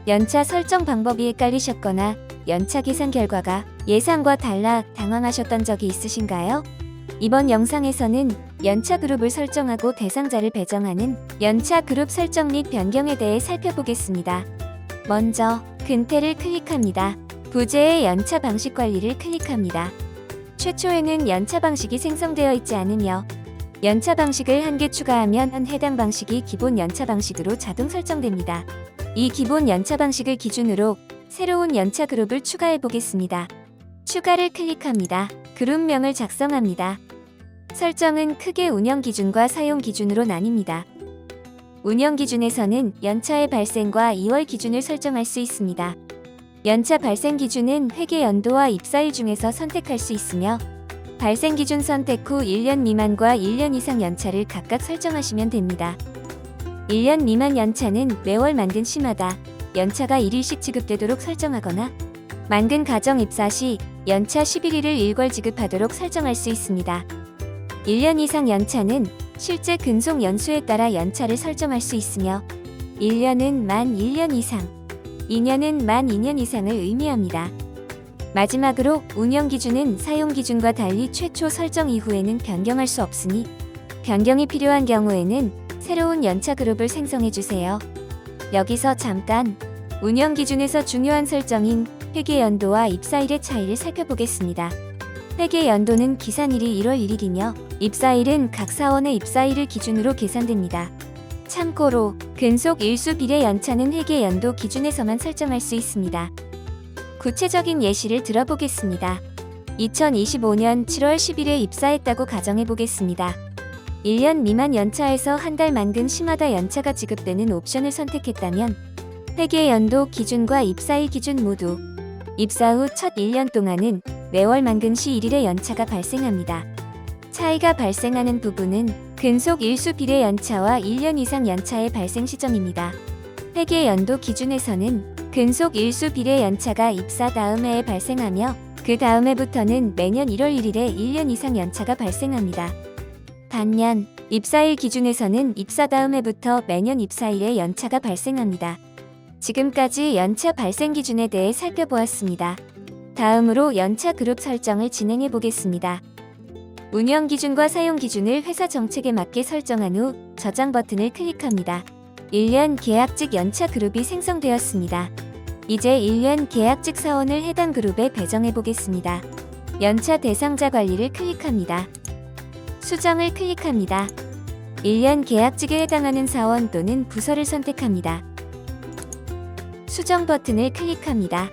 연차 설정 방법이 헷갈리셨거나 연차 계산 결과가 예상과 달라 당황하셨던 적이 있으신가요? 이번 영상에서는 연차 그룹을 설정하고 대상자를 배정하는 연차 그룹 설정 및 변경에 대해 살펴보겠습니다. 먼저 근태를 클릭합니다. 부재의 연차 방식 관리를 클릭합니다. 최초에는 연차 방식이 생성되어 있지 않으며 연차 방식을 한 개 추가하면 해당 방식이 기본 연차 방식으로 자동 설정됩니다. 이 기본 연차 방식을 기준으로 새로운 연차 그룹을 추가해 보겠습니다. 추가를 클릭합니다. 그룹명을 작성합니다. 설정은 크게 운영 기준과 사용 기준으로 나뉩니다. 운영 기준에서는 연차의 발생과 2월 기준을 설정할 수 있습니다. 연차 발생 기준은 회계 연도와 입사일 중에서 선택할 수 있으며 발생 기준 선택 후 1년 미만과 1년 이상 연차를 각각 설정하시면 됩니다. 1년 미만 연차는 매월 만근 시마다 연차가 1일씩 지급되도록 설정하거나 만근 가정 입사 시 연차 11일을 일괄 지급하도록 설정할 수 있습니다. 1년 이상 연차는 실제 근속 연수에 따라 연차를 설정할 수 있으며 1년은 만 1년 이상, 2년은 만 2년 이상을 의미합니다. 마지막으로 운영 기준은 사용 기준과 달리 최초 설정 이후에는 변경할 수 없으니 변경이 필요한 경우에는 새로운 연차 그룹을 생성해 주세요. 여기서 잠깐 운영 기준에서 중요한 설정인 회계 연도와 입사일의 차이를 살펴보겠습니다. 회계 연도는 기산일이 1월 1일이며 입사일은 각 사원의 입사일을 기준으로 계산됩니다. 참고로 근속 일수 비례 연차는 회계 연도 기준에서만 설정할 수 있습니다. 구체적인 예시를 들어보겠습니다. 2025년 7월 10일에 입사했다고 가정해 보겠습니다. 1년 미만 연차에서 한 달 만근 시마다 연차가 지급되는 옵션을 선택했다면 회계 연도 기준과 입사일 기준 모두 입사 후 첫 1년 동안은 매월 만근 시 1일의 연차가 발생합니다. 차이가 발생하는 부분은 근속 일수 비례 연차와 1년 이상 연차의 발생 시점입니다. 회계 연도 기준에서는 근속 일수 비례 연차가 입사 다음 해에 발생하며 그 다음 해부터는 매년 1월 1일에 1년 이상 연차가 발생합니다. 반면 입사일 기준에서는 입사 다음 해부터 매년 입사일에 연차가 발생합니다. 지금까지 연차 발생 기준에 대해 살펴보았습니다. 다음으로 연차 그룹 설정을 진행해 보겠습니다. 운영 기준과 사용 기준을 회사 정책에 맞게 설정한 후 저장 버튼을 클릭합니다. 1년 계약직 연차 그룹이 생성되었습니다. 이제 1년 계약직 사원을 해당 그룹에 배정해 보겠습니다. 연차 대상자 관리를 클릭합니다. 수정을 클릭합니다. 1년 계약직에 해당하는 사원 또는 부서를 선택합니다. 수정 버튼을 클릭합니다.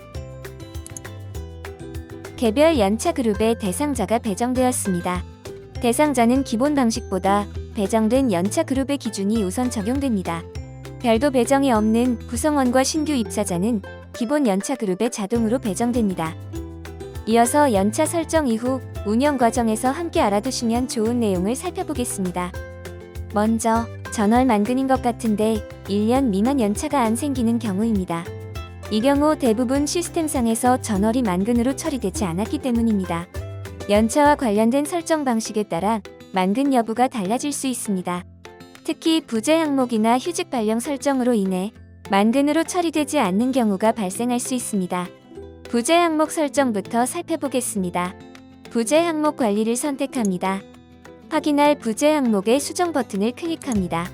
개별 연차 그룹의 대상자가 배정되었습니다. 대상자는 기본 방식보다 배정된 연차 그룹의 기준이 우선 적용됩니다. 별도 배정이 없는 구성원과 신규 입사자는 기본 연차 그룹에 자동으로 배정됩니다. 이어서 연차 설정 이후 운영 과정에서 함께 알아두시면 좋은 내용을 살펴보겠습니다. 먼저 전월 만근인 것 같은데 1년 미만 연차가 안 생기는 경우입니다. 이 경우 대부분 시스템상에서 전월이 만근으로 처리되지 않았기 때문입니다. 연차와 관련된 설정 방식에 따라 만근 여부가 달라질 수 있습니다. 특히 부재 항목이나 휴직 발령 설정으로 인해 만근으로 처리되지 않는 경우가 발생할 수 있습니다. 부재 항목 설정부터 살펴보겠습니다. 부재 항목 관리를 선택합니다. 확인할 부재 항목의 수정 버튼을 클릭합니다.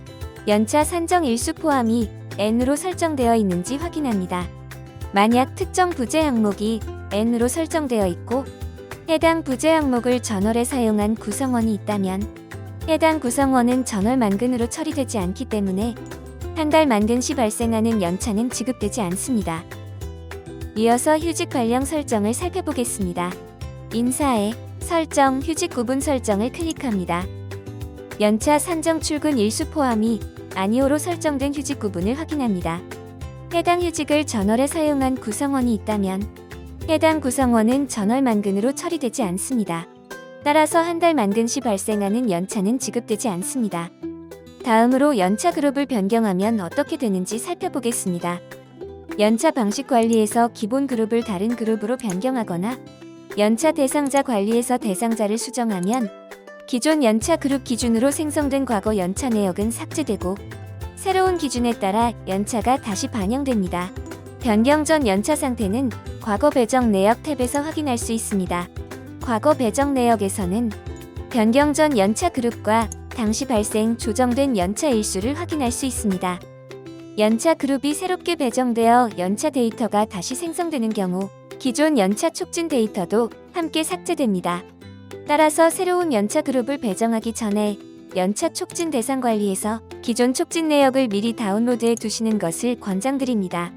연차 산정 일수 포함이 N으로 설정되어 있는지 확인합니다. 만약 특정 부재 항목이 N으로 설정되어 있고 해당 부재 항목을 전월에 사용한 구성원이 있다면 해당 구성원은 전월 만근으로 처리되지 않기 때문에 한 달 만근 시 발생하는 연차는 지급되지 않습니다. 이어서 휴직 발령 설정을 살펴보겠습니다. 인사에 설정 휴직 구분 설정을 클릭합니다. 연차 산정 출근 일수 포함이 아니오로 설정된 휴직 구분을 확인합니다. 해당 휴직을 전월에 사용한 구성원이 있다면 해당 구성원은 전월 만근으로 처리되지 않습니다. 따라서 한 달 만근 시 발생하는 연차는 지급되지 않습니다. 다음으로 연차 그룹을 변경하면 어떻게 되는지 살펴보겠습니다. 연차 방식 관리에서 기본 그룹을 다른 그룹으로 변경하거나 연차 대상자 관리에서 대상자를 수정하면 기존 연차 그룹 기준으로 생성된 과거 연차 내역은 삭제되고 새로운 기준에 따라 연차가 다시 반영됩니다. 변경 전 연차 상태는 과거 배정 내역 탭에서 확인할 수 있습니다. 과거 배정 내역에서는 변경 전 연차 그룹과 당시 발생 조정된 연차 일수를 확인할 수 있습니다. 연차 그룹이 새롭게 배정되어 연차 데이터가 다시 생성되는 경우 기존 연차 촉진 데이터도 함께 삭제됩니다. 따라서 새로운 연차 그룹을 배정하기 전에 연차 촉진 대상 관리에서 기존 촉진 내역을 미리 다운로드해 두시는 것을 권장드립니다.